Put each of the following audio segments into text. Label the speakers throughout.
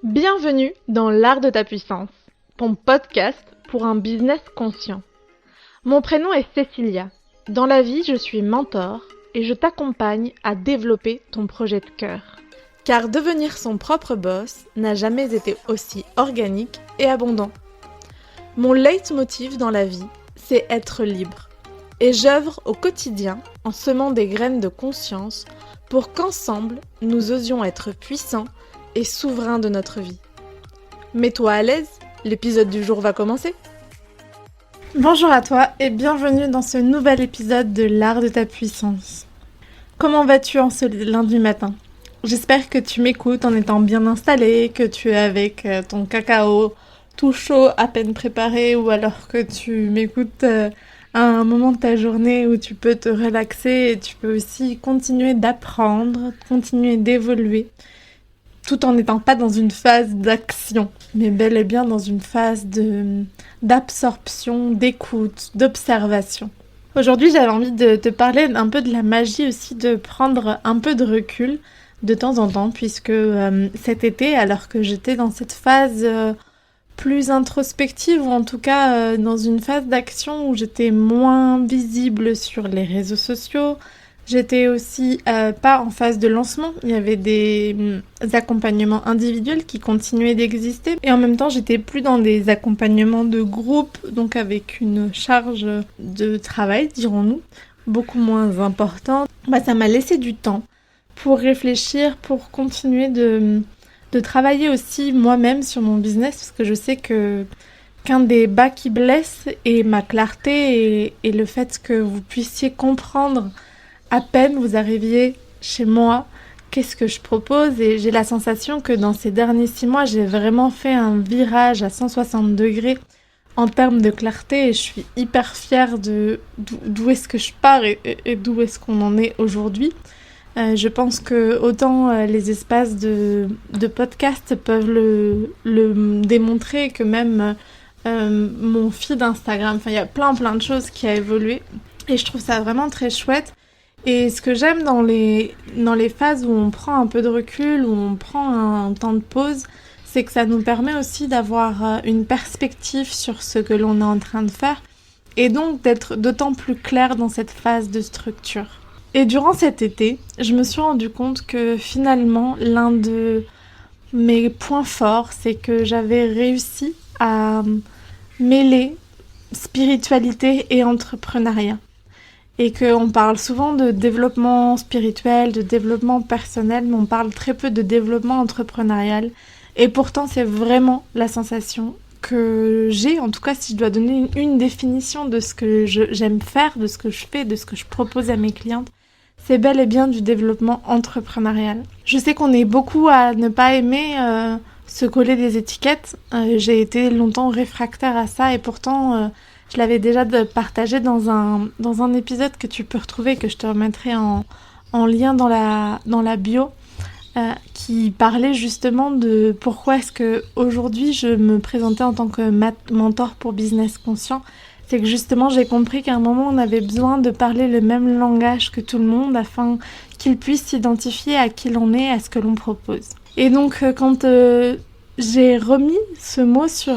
Speaker 1: Bienvenue dans l'art de ta puissance, ton podcast pour un business conscient. Mon prénom est Cécilia. Dans la vie, je suis mentor et je t'accompagne à développer ton projet de cœur. Car devenir son propre boss n'a jamais été aussi organique et abondant. Mon leitmotiv dans la vie, c'est être libre. Et j'œuvre au quotidien en semant des graines de conscience pour qu'ensemble, nous osions être puissants et souverain de notre vie. Mets-toi à l'aise, l'épisode du jour va commencer. Bonjour à toi et bienvenue dans ce nouvel épisode de l'art de ta puissance. Comment vas-tu en ce lundi matin ? J'espère que tu m'écoutes en étant bien installé, que tu es avec ton cacao tout chaud, à peine préparé, ou alors que tu m'écoutes à un moment de ta journée où tu peux te relaxer et tu peux aussi continuer d'apprendre, continuer d'évoluer, tout en n'étant pas dans une phase d'action, mais bel et bien dans une phase d'absorption, d'écoute, d'observation. Aujourd'hui, j'avais envie de te parler un peu de la magie aussi de prendre un peu de recul de temps en temps, puisque cet été, alors que j'étais dans cette phase plus introspective, ou en tout cas dans une phase d'action où j'étais moins visible sur les réseaux sociaux, j'étais aussi pas en phase de lancement, il y avait des accompagnements individuels qui continuaient d'exister et en même temps j'étais plus dans des accompagnements de groupe, donc avec une charge de travail, dirons-nous, beaucoup moins importante. Ça m'a laissé du temps pour réfléchir, pour continuer de travailler aussi moi-même sur mon business, parce que je sais qu'un des bas qui blesse est ma clarté et le fait que vous puissiez comprendre à peine vous arriviez chez moi, qu'est-ce que je propose, et j'ai la sensation que dans ces derniers 6 mois, j'ai vraiment fait un virage à 160 degrés en termes de clarté et je suis hyper fière d'où est-ce que je pars et d'où est-ce qu'on en est aujourd'hui. Je pense que autant les espaces de podcast peuvent le démontrer que même mon feed Instagram, il y a plein de choses qui a évolué et je trouve ça vraiment très chouette. Et ce que j'aime dans les phases où on prend un peu de recul, où on prend un temps de pause, c'est que ça nous permet aussi d'avoir une perspective sur ce que l'on est en train de faire et donc d'être d'autant plus clair dans cette phase de structure. Et durant cet été, je me suis rendu compte que finalement, l'un de mes points forts, c'est que j'avais réussi à mêler spiritualité et entrepreneuriat. Et qu'on parle souvent de développement spirituel, de développement personnel, mais on parle très peu de développement entrepreneurial. Et pourtant, c'est vraiment la sensation que j'ai, en tout cas si je dois donner une définition de ce que j'aime faire, de ce que je fais, de ce que je propose à mes clientes, c'est bel et bien du développement entrepreneurial. Je sais qu'on est beaucoup à ne pas aimer se coller des étiquettes. J'ai été longtemps réfractaire à ça et pourtant... je l'avais déjà partagé dans un épisode que tu peux retrouver, que je te remettrai en lien dans la bio, qui parlait justement de pourquoi est-ce que aujourd'hui je me présentais en tant que mentor pour business conscient. C'est que justement j'ai compris qu'à un moment on avait besoin de parler le même langage que tout le monde afin qu'ils puissent s'identifier à qui l'on est, à ce que l'on propose. Et donc quand j'ai remis ce mot sur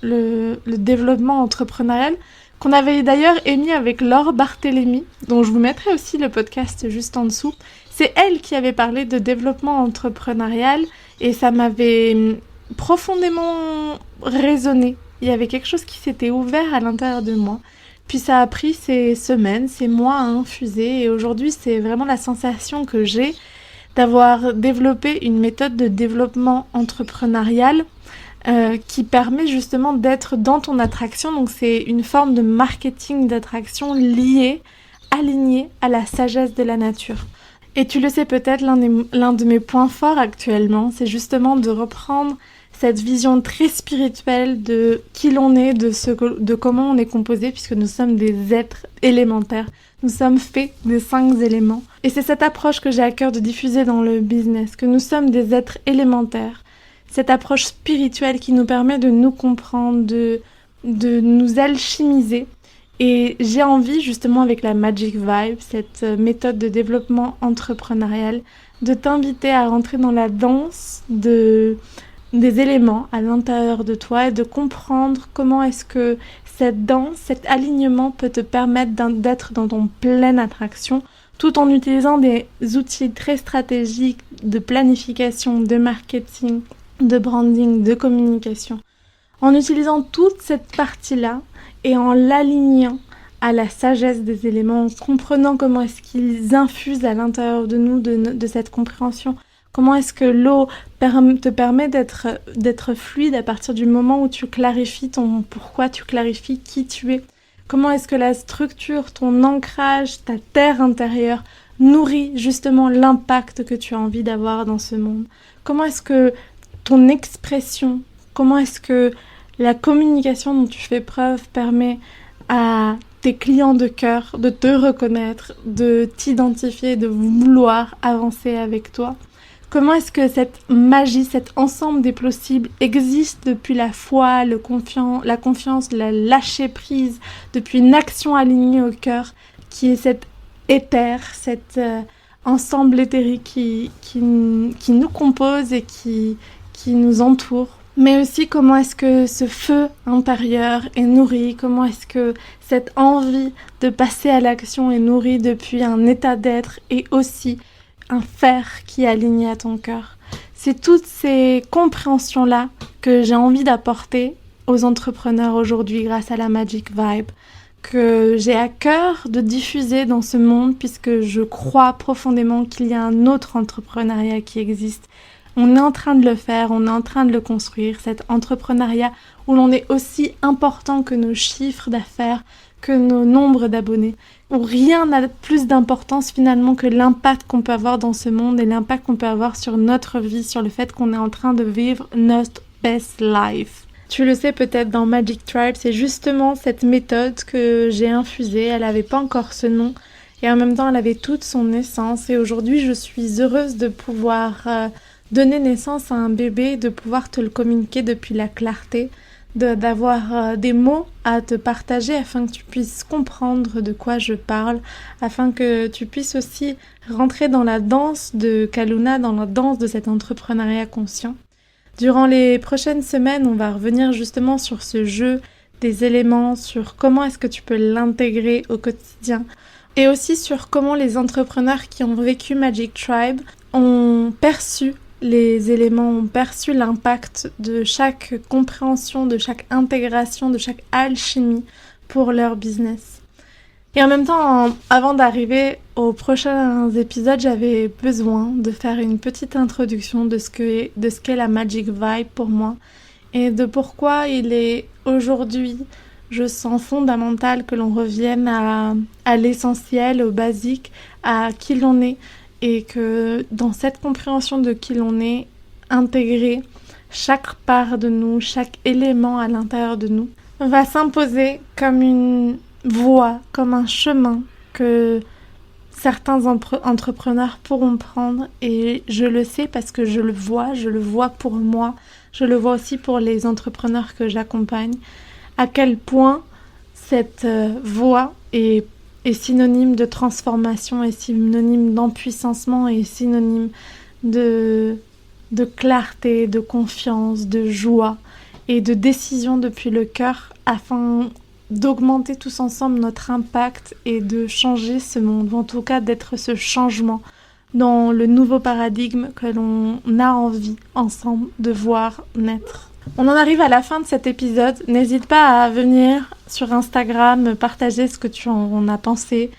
Speaker 1: le développement entrepreneurial qu'on avait d'ailleurs émis avec Laure Barthélémy, dont je vous mettrai aussi le podcast juste en dessous. C'est elle qui avait parlé de développement entrepreneurial et ça m'avait profondément résonné. Il y avait quelque chose qui s'était ouvert à l'intérieur de moi. Puis ça a pris ces semaines, ces mois à infuser et aujourd'hui c'est vraiment la sensation que j'ai d'avoir développé une méthode de développement entrepreneurial qui permet justement d'être dans ton attraction. Donc c'est une forme de marketing d'attraction liée, alignée à la sagesse de la nature. Et tu le sais peut-être, l'un de mes points forts actuellement, c'est justement de reprendre cette vision très spirituelle de qui l'on est, de comment on est composé, puisque nous sommes des êtres élémentaires. Nous sommes faits des 5 éléments. Et c'est cette approche que j'ai à cœur de diffuser dans le business, que nous sommes des êtres élémentaires. Cette approche spirituelle qui nous permet de nous comprendre, de nous alchimiser. Et j'ai envie, justement, avec la Magic Vibe, cette méthode de développement entrepreneurial, de t'inviter à rentrer dans la danse des éléments à l'intérieur de toi et de comprendre comment est-ce que cette danse, cet alignement peut te permettre d'être dans ton pleine attraction tout en utilisant des outils très stratégiques de planification, de marketing, de branding, de communication. En utilisant toute cette partie-là et en l'alignant à la sagesse des éléments, en comprenant comment est-ce qu'ils infusent à l'intérieur de nous de cette compréhension, comment est-ce que l'eau te permet d'être fluide à partir du moment où tu clarifies ton pourquoi, tu clarifies qui tu es. Comment est-ce que la structure, ton ancrage, ta terre intérieure nourrit justement l'impact que tu as envie d'avoir dans ce monde. Comment est-ce que ton expression, comment est-ce que la communication dont tu fais preuve permet à tes clients de cœur de te reconnaître, de t'identifier, de vouloir avancer avec toi. Comment est-ce que cette magie, cet ensemble des possibles existe depuis la foi, la confiance, la lâcher prise, depuis une action alignée au cœur, qui est cet éther, cet ensemble éthérique qui nous compose et qui nous entoure. Mais aussi comment est-ce que ce feu intérieur est nourri, comment est-ce que cette envie de passer à l'action est nourrie depuis un état d'être et aussi un fer qui est aligné à ton cœur. C'est toutes ces compréhensions-là que j'ai envie d'apporter aux entrepreneurs aujourd'hui grâce à la Magic Vibe, que j'ai à cœur de diffuser dans ce monde puisque je crois profondément qu'il y a un autre entrepreneuriat qui existe. On est en train de le faire, on est en train de le construire, cet entrepreneuriat où l'on est aussi important que nos chiffres d'affaires, que nos nombres d'abonnés, où rien n'a plus d'importance finalement que l'impact qu'on peut avoir dans ce monde et l'impact qu'on peut avoir sur notre vie, sur le fait qu'on est en train de vivre notre best life. Tu le sais peut-être dans Magic Tribe, c'est justement cette méthode que j'ai infusée, elle n'avait pas encore ce nom et en même temps elle avait toute son essence et aujourd'hui je suis heureuse de pouvoir donner naissance à un bébé, de pouvoir te le communiquer depuis la clarté, d'avoir des mots à te partager afin que tu puisses comprendre de quoi je parle, afin que tu puisses aussi rentrer dans la danse de Kaluna, dans la danse de cet entrepreneuriat conscient. Durant les prochaines semaines, on va revenir justement sur ce jeu des éléments, sur comment est-ce que tu peux l'intégrer au quotidien, et aussi sur comment les entrepreneurs qui ont vécu Magic Tribe ont perçu les éléments, ont perçu l'impact de chaque compréhension, de chaque intégration, de chaque alchimie pour leur business. Et en même temps, avant d'arriver aux prochains épisodes, j'avais besoin de faire une petite introduction de ce qu'est la Magic Vibe pour moi et de pourquoi il est aujourd'hui, je sens fondamental que l'on revienne à l'essentiel, au basique, à qui l'on est. Et que dans cette compréhension de qui l'on est, intégrer chaque part de nous, chaque élément à l'intérieur de nous, va s'imposer comme une voie, comme un chemin que certains entrepreneurs pourront prendre. Et je le sais parce que je le vois pour moi, je le vois aussi pour les entrepreneurs que j'accompagne, à quel point cette voie est synonyme de transformation, est synonyme d'empuissancement, est synonyme de clarté, de confiance, de joie et de décision depuis le cœur afin d'augmenter tous ensemble notre impact et de changer ce monde, ou en tout cas d'être ce changement dans le nouveau paradigme que l'on a envie ensemble de voir naître. On en arrive à la fin de cet épisode. N'hésite pas à venir sur Instagram me partager ce que tu en as pensé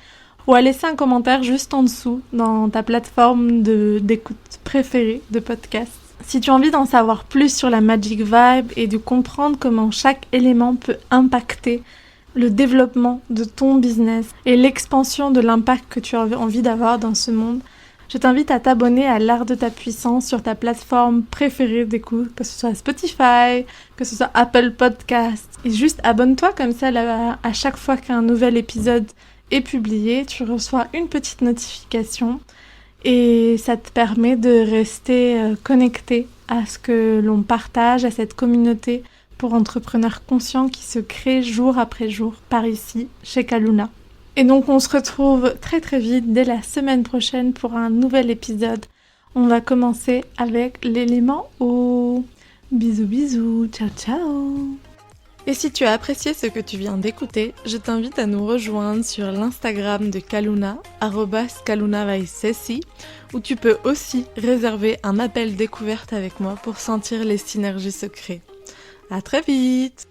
Speaker 1: ou à laisser un commentaire juste en dessous dans ta plateforme d'écoute préférée de podcast. Si tu as envie d'en savoir plus sur la Magic Vibe et de comprendre comment chaque élément peut impacter le développement de ton business et l'expansion de l'impact que tu as envie d'avoir dans ce monde, je t'invite à t'abonner à l'Art de ta puissance sur ta plateforme préférée d'écoute, que ce soit Spotify, que ce soit Apple Podcast. Et juste abonne-toi comme ça, là, à chaque fois qu'un nouvel épisode est publié, tu reçois une petite notification et ça te permet de rester connecté à ce que l'on partage, à cette communauté pour entrepreneurs conscients qui se crée jour après jour par ici, chez Kaluna. Et donc on se retrouve très très vite dès la semaine prochaine pour un nouvel épisode. On va commencer avec l'élément eau. Bisous bisous, ciao ciao. Et si tu as apprécié ce que tu viens d'écouter, je t'invite à nous rejoindre sur l'Instagram de Kaluna, @KalunaVaisesi, où tu peux aussi réserver un appel découverte avec moi pour sentir les synergies secrets. À très vite!